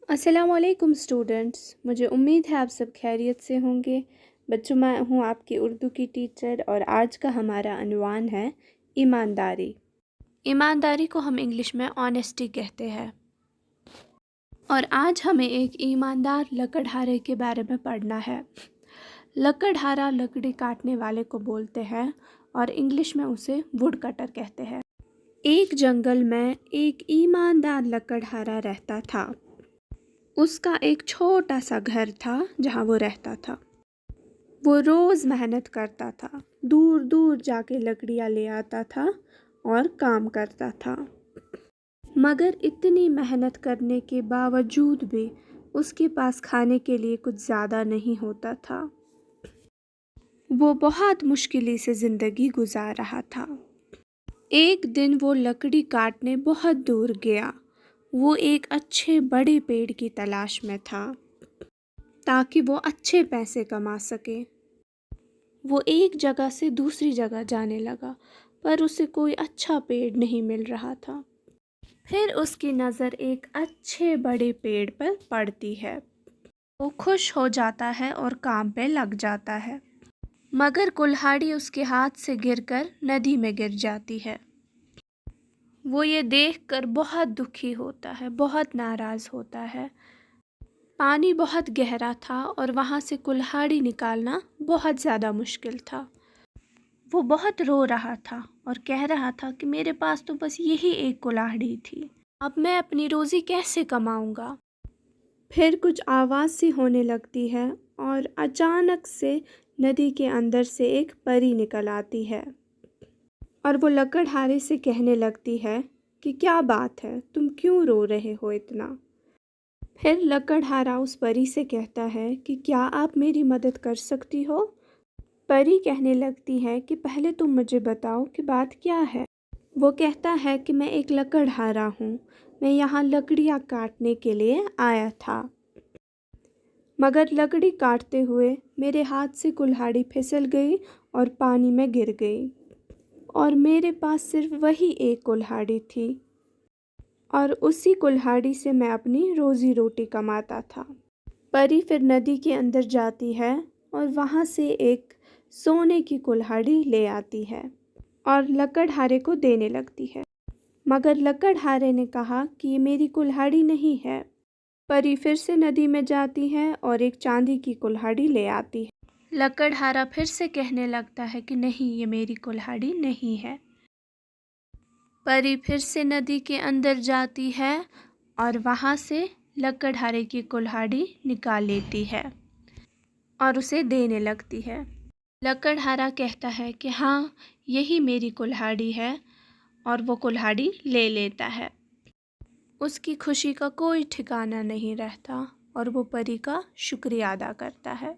अस्सलामुअलैकुम स्टूडेंट्स, मुझे उम्मीद है आप सब खैरियत से होंगे। बच्चों, मैं हूँ आपकी उर्दू की टीचर और आज का हमारा अनवान है ईमानदारी। ईमानदारी को हम इंग्लिश में ऑनेस्टी कहते हैं। और आज हमें एक ईमानदार लकड़हारे के बारे में पढ़ना है। लकड़हारा लकड़ी काटने वाले को बोलते हैं और इंग्लिश में उसे वुड कटर कहते हैं। एक जंगल में एक ईमानदार लकड़हारा रहता था। उसका एक छोटा सा घर था जहाँ वो रहता था। वो रोज़ मेहनत करता था, दूर दूर जाके लकड़ियाँ ले आता था और काम करता था। मगर इतनी मेहनत करने के बावजूद भी उसके पास खाने के लिए कुछ ज़्यादा नहीं होता था। वो बहुत मुश्किल से ज़िंदगी गुजार रहा था। एक दिन वो लकड़ी काटने बहुत दूर गया। वो एक अच्छे बड़े पेड़ की तलाश में था ताकि वो अच्छे पैसे कमा सके। वो एक जगह से दूसरी जगह जाने लगा पर उसे कोई अच्छा पेड़ नहीं मिल रहा था। फिर उसकी नज़र एक अच्छे बड़े पेड़ पर पड़ती है। वो खुश हो जाता है और काम पे लग जाता है। मगर कुल्हाड़ी उसके हाथ से गिरकर नदी में गिर जाती है। वो ये देखकर बहुत दुखी होता है, बहुत नाराज़ होता है। पानी बहुत गहरा था और वहाँ से कुल्हाड़ी निकालना बहुत ज़्यादा मुश्किल था। वो बहुत रो रहा था और कह रहा था कि मेरे पास तो बस यही एक कुल्हाड़ी थी, अब मैं अपनी रोज़ी कैसे कमाऊँगा। फिर कुछ आवाज़ सी होने लगती है और अचानक से नदी के अंदर से एक परी निकल आती है और वो लकड़हारे से कहने लगती है कि क्या बात है, तुम क्यों रो रहे हो इतना। फिर लकड़हारा उस परी से कहता है कि क्या आप मेरी मदद कर सकती हो। परी कहने लगती है कि पहले तुम मुझे बताओ कि बात क्या है। वो कहता है कि मैं एक लकड़हारा हूँ, मैं यहाँ लकड़ियाँ काटने के लिए आया था। मगर लकड़ी काटते हुए मेरे हाथ से कुल्हाड़ी फिसल गई और पानी में गिर गई और मेरे पास सिर्फ वही एक कुल्हाड़ी थी और उसी कुल्हाड़ी से मैं अपनी रोज़ी रोटी कमाता था। परी फिर नदी के अंदर जाती है और वहाँ से एक सोने की कुल्हाड़ी ले आती है और लकड़हारे को देने लगती है। मगर लकड़हारे ने कहा कि ये मेरी कुल्हाड़ी नहीं है। परी फिर से नदी में जाती है और एक चांदी की कुल्हाड़ी ले आती है। लकड़हारा फिर से कहने लगता है कि नहीं, ये मेरी कुल्हाड़ी नहीं है। परी फिर से नदी के अंदर जाती है और वहाँ से लकड़हारे की कुल्हाड़ी निकाल लेती है और उसे देने लगती है। लकड़हारा कहता है कि हाँ, यही मेरी कुल्हाड़ी है और वो कुल्हाड़ी ले लेता है। उसकी खुशी का कोई ठिकाना नहीं रहता और वो परी का शुक्रिया अदा करता है।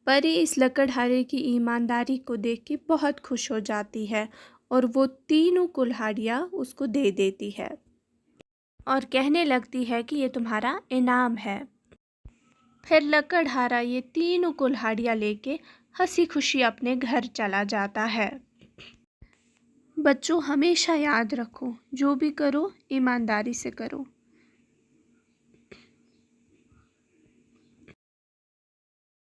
परी इस लकड़हारे की ईमानदारी को देख के बहुत खुश हो जाती है और वो तीनों कुल्हाड़ियाँ उसको दे देती है और कहने लगती है कि ये तुम्हारा इनाम है। फिर लकड़हारा ये तीनों कुल्हाड़ियाँ लेके हंसी खुशी अपने घर चला जाता है। बच्चों, हमेशा याद रखो, जो भी करो ईमानदारी से करो।